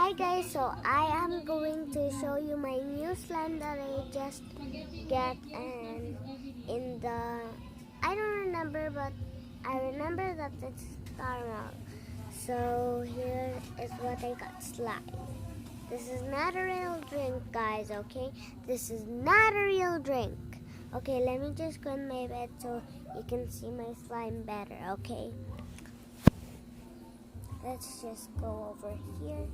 Hi guys, so I am going to show you my new slime that I just got, and I don't remember, but I remember that it's caramel. So here is what I got, slime. This is not a real drink, guys, okay? This is not a real drink. Okay, let me just go in my bed so you can see my slime better, okay? Let's just go over here.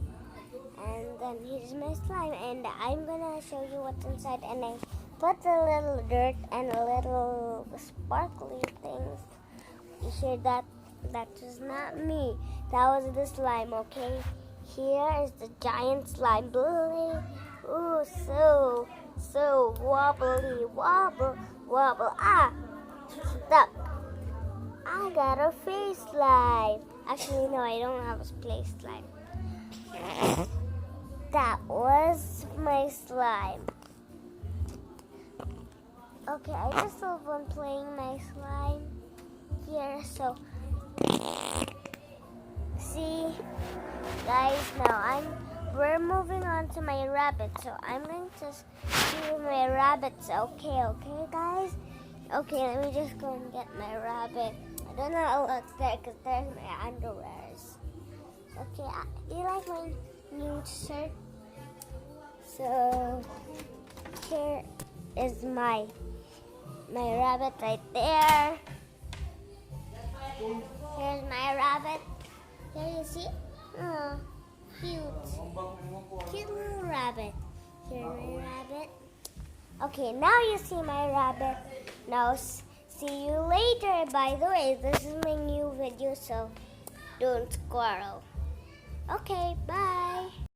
And then here's my slime, and I'm gonna show you what's inside. And I put a little dirt and a little sparkly things. You hear that? That is not me. That was the slime, okay? Here is the giant slime. Ooh, so wobbly, wobble, wobble. Ah, stuck. I got a face slime. Actually, no, I don't have a place slime. That was my slime. Okay, I just love on playing my slime here. So, see, guys, now we're moving on to my rabbit. So I'm going to see my rabbits. Okay, guys. Okay, let me just go and get my rabbit. I don't know what's there because there's my underwears. Okay, do you like my new shirt? So here is my rabbit right there. Here's my rabbit. There you see? Oh, cute little rabbit. Here's my rabbit. Okay, now you see my rabbit. Now see you later. By the way, this is my new video, so don't squirrel. Okay, bye.